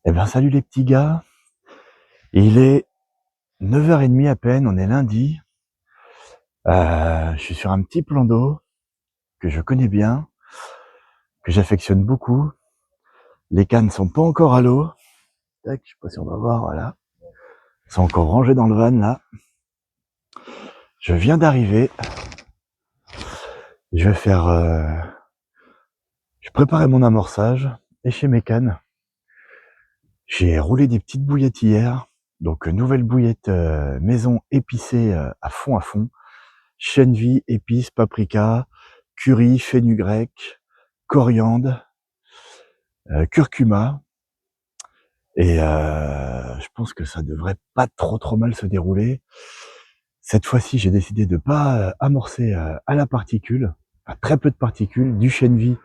Eh bien, salut les petits gars. Il est 9h30 à peine, on est lundi. Je suis sur un petit plan d'eau que je connais bien, que j'affectionne beaucoup. Les cannes sont pas encore à l'eau. Tac, je sais pas si on va voir, voilà. Elles sont encore rangées dans le van là. Je viens d'arriver. Je vais faire... Je préparais mon amorçage et chez mes cannes. J'ai roulé des petites bouillettes hier. Donc nouvelle bouillette maison épicée à fond. Chènevis, épices, paprika, curry, fenugrec, coriandre, curcuma. Et je pense que ça devrait pas trop mal se dérouler. Cette fois-ci, j'ai décidé de pas amorcer à la particule, à très peu de particules, du chènevis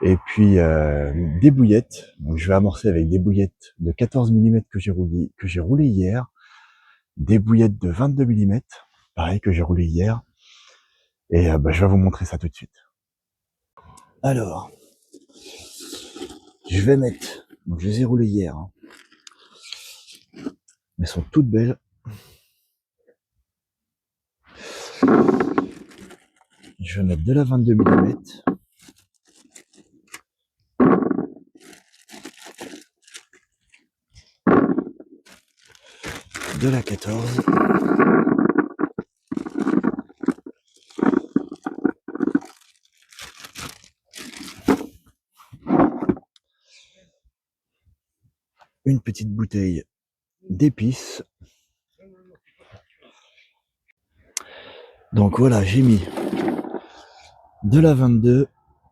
et puis des bouillettes. Donc je vais amorcer avec des bouillettes de 14 mm que j'ai roulé hier, des bouillettes de 22 mm, pareil que j'ai roulé hier. Et je vais vous montrer ça tout de suite. Alors, je vais mettre, donc je les ai roulées hier, hein. Elles sont toutes belles. Je vais mettre de la 22 mm, de la 14, une petite bouteille d'épices. Donc voilà, j'ai mis de la 22,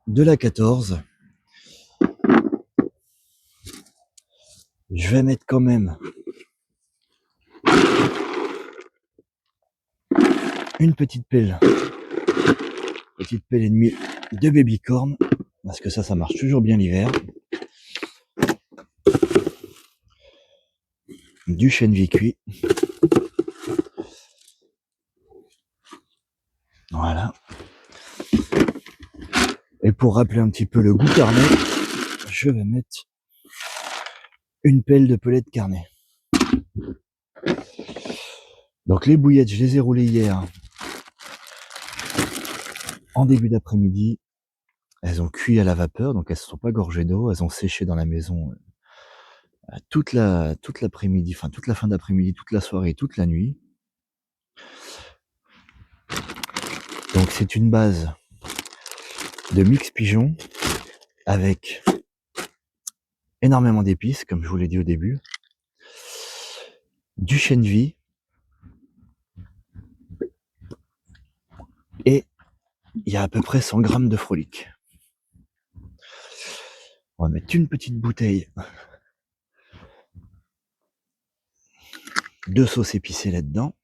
de la 14. Je vais mettre quand même une petite pelle et demie de baby corn, parce que ça marche toujours bien l'hiver. Du chènevis cuit. Voilà. Et pour rappeler un petit peu le goût carnet, je vais mettre une pelle de pellet de carnet. Donc les bouillettes, je les ai roulées hier en début d'après-midi. Elles ont cuit à la vapeur, donc elles ne sont pas gorgées d'eau. Elles ont séché dans la maison toute l'après-midi, enfin toute la fin d'après-midi, toute la soirée, toute la nuit. Donc c'est une base de mix pigeon avec énormément d'épices, comme je vous l'ai dit au début, du chènevis et il y a à peu près 100 grammes de frolic. On va mettre une petite bouteille de sauce épicée là-dedans.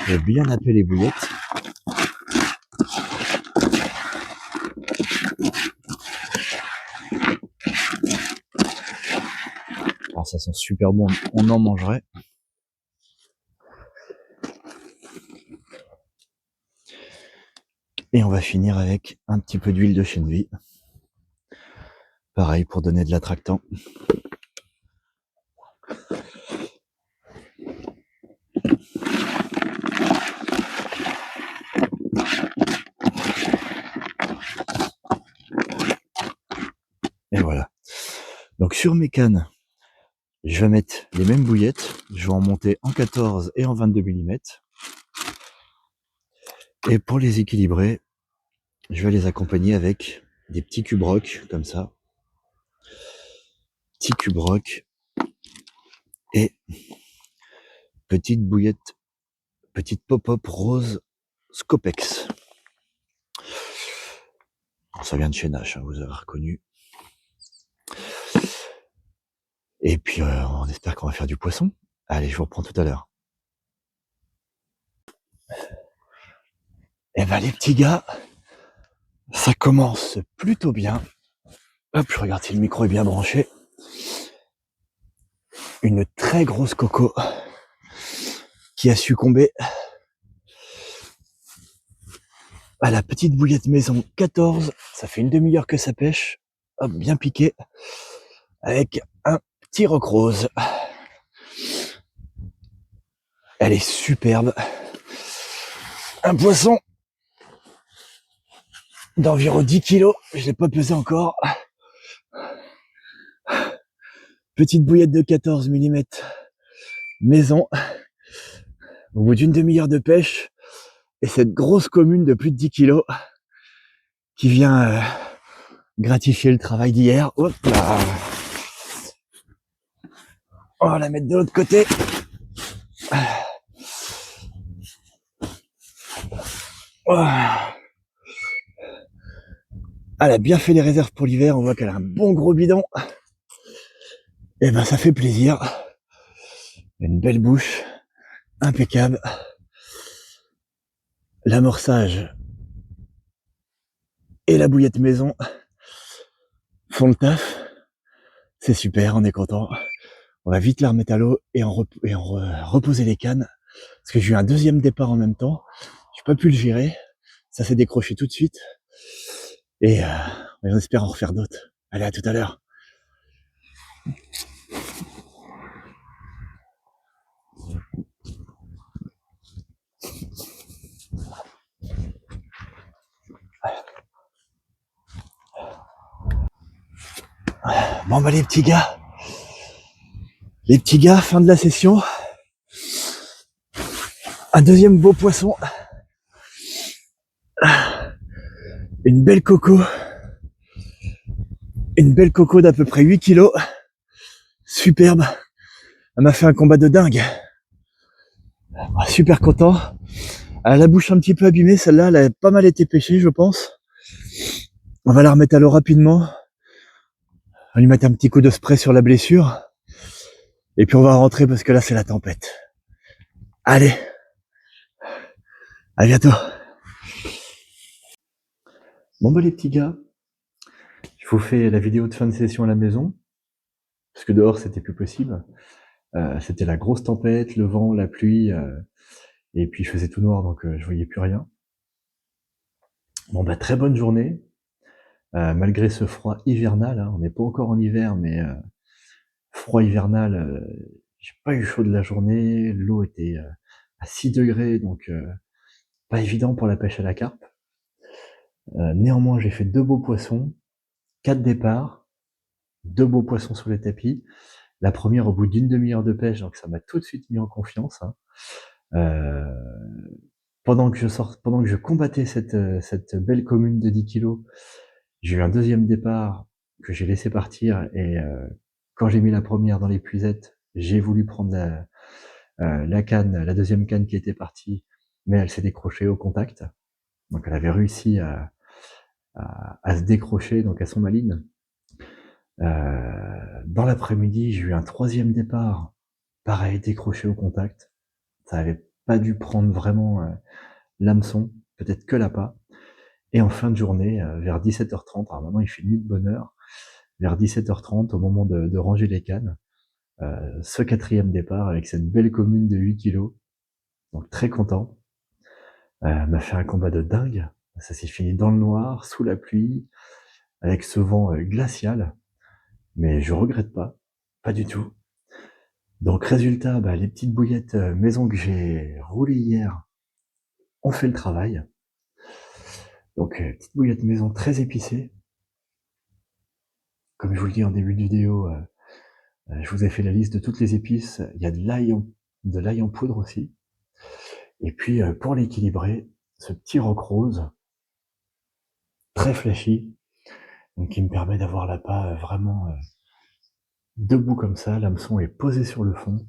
Je vais bien napper les bouillettes. Alors ça sent super bon, on en mangerait. Et on va finir avec un petit peu d'huile de chènevis. Pareil pour donner de l'attractant. Et voilà. Donc sur mes cannes, je vais mettre les mêmes bouillettes. Je vais en monter en 14 et en 22 mm. Et pour les équilibrer, je vais les accompagner avec des petits cubes rock, comme ça. Petits cubes rock. Et petite bouillette, petite pop-up rose Scopex. Ça vient de chez Nash, hein, vous avez reconnu. Et puis on espère qu'on va faire du poisson. Allez, je vous reprends tout à l'heure. Eh ben les petits gars, ça commence plutôt bien. Hop, je regarde si le micro est bien branché. Une très grosse coco qui a succombé à la petite bouillette maison 14. Ça fait une demi-heure que ça pêche. Hop, bien piqué. Avec un petit roc rose. Elle est superbe. Un poisson d'environ 10 kilos. Je l'ai pas pesé encore. Petite bouillette de 14 mm maison. Au bout d'une demi-heure de pêche. Et cette grosse commune de plus de 10 kilos qui vient gratifier le travail d'hier. Hop là. On va la mettre de l'autre côté. Elle a bien fait les réserves pour l'hiver. On voit qu'elle a un bon gros bidon. Et ben ça fait plaisir. Une belle bouche. Impeccable. L'amorçage et la bouillette maison font le taf. C'est super, on est content. On va vite la remettre à l'eau et reposer les cannes. Parce que j'ai eu un deuxième départ en même temps. J'ai pas pu le gérer. Ça s'est décroché tout de suite. Et on espère en refaire d'autres. Allez, à tout à l'heure. Bon bah les petits gars, fin de la session. Un deuxième beau poisson. Une belle coco. Une belle coco d'à peu près 8 kilos. Superbe. Elle m'a fait un combat de dingue. Super content. Elle a la bouche un petit peu abîmée, celle-là, elle a pas mal été pêchée, je pense. On va la remettre à l'eau rapidement. On va lui mettre un petit coup de spray sur la blessure. Et puis on va rentrer parce que là, c'est la tempête. Allez. À bientôt. Bon bah les petits gars, je vous fais la vidéo de fin de session à la maison. Parce que dehors, c'était plus possible. C'était la grosse tempête, le vent, la pluie. Et puis je faisais tout noir, donc je voyais plus rien. Bon bah très bonne journée. Malgré ce froid hivernal, hein, on n'est pas encore en hiver, mais froid hivernal, j'ai pas eu chaud de la journée, l'eau était à 6 degrés, donc pas évident pour la pêche à la carpe. Néanmoins, j'ai fait 2 beaux poissons, 4 départs, 2 beaux poissons sur les tapis. La première au bout d'une demi-heure de pêche, donc ça m'a tout de suite mis en confiance. Hein. Pendant que je combattais cette belle commune de 10 kilos, j'ai eu un deuxième départ que j'ai laissé partir et quand j'ai mis la première dans l'épuisette, j'ai voulu prendre la deuxième canne qui était partie, mais elle s'est décrochée au contact. Donc elle avait réussi à se décrocher, donc à son maline. Dans l'après-midi, j'ai eu un troisième départ, pareil, décroché au contact. Ça avait pas dû prendre vraiment l'hameçon, peut-être que l'appât. Et en fin de journée, vers 17h30, alors maintenant il fait nuit de bonne heure, vers 17h30, au moment de ranger les cannes, ce quatrième départ avec cette belle commune de 8 kilos, donc très content, m'a fait un combat de dingue. Ça s'est fini dans le noir, sous la pluie, avec ce vent glacial, mais je regrette pas du tout. Donc résultat, les petites bouillettes maison que j'ai roulées hier ont fait le travail. Donc petite bouillette maison très épicée. Comme je vous le dis en début de vidéo, je vous ai fait la liste de toutes les épices. Il y a de l'ail en poudre aussi. Et puis pour l'équilibrer, ce petit roc rose, très flashy, donc qui me permet d'avoir l'appât vraiment debout comme ça. L'hameçon est posé sur le fond.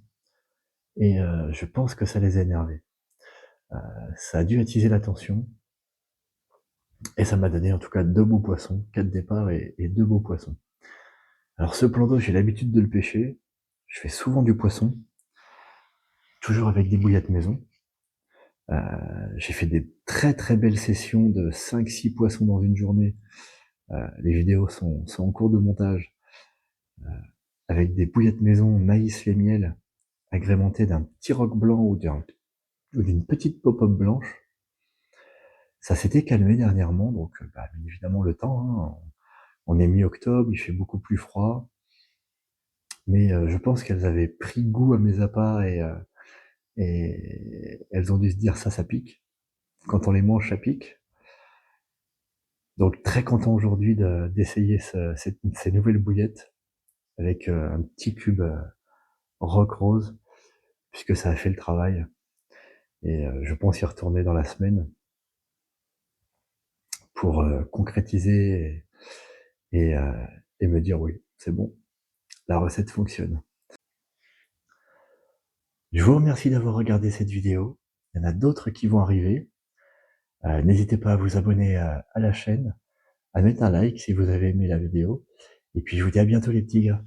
Et je pense que ça les a énervés. Ça a dû attiser l'attention. Et ça m'a donné en tout cas 2 beaux poissons, 4 départs et 2 beaux poissons. Alors ce plan d'eau, j'ai l'habitude de le pêcher. Je fais souvent du poisson, toujours avec des bouillettes maison. J'ai fait des très très belles sessions de 5-6 poissons dans une journée. Les vidéos sont en cours de montage. Avec des bouillettes maison, maïs, lait, miel, agrémentées d'un petit roc blanc ou d'une petite pop-up blanche. Ça s'était calmé dernièrement, donc bien évidemment le temps, hein, on est mi-octobre, il fait beaucoup plus froid, mais je pense qu'elles avaient pris goût à mes appâts et elles ont dû se dire: Ça pique. Quand on les mange, ça pique. Donc très content aujourd'hui d'essayer ces nouvelles bouillettes avec un petit cube rock rose, puisque ça a fait le travail. Et je pense y retourner dans la semaine pour concrétiser et, euh, et me dire oui, c'est bon, la recette fonctionne. Je vous remercie d'avoir regardé cette vidéo. Il y en a d'autres qui vont arriver. N'hésitez pas à vous abonner à la chaîne, à mettre un like si vous avez aimé la vidéo. Et puis je vous dis à bientôt les petits gars.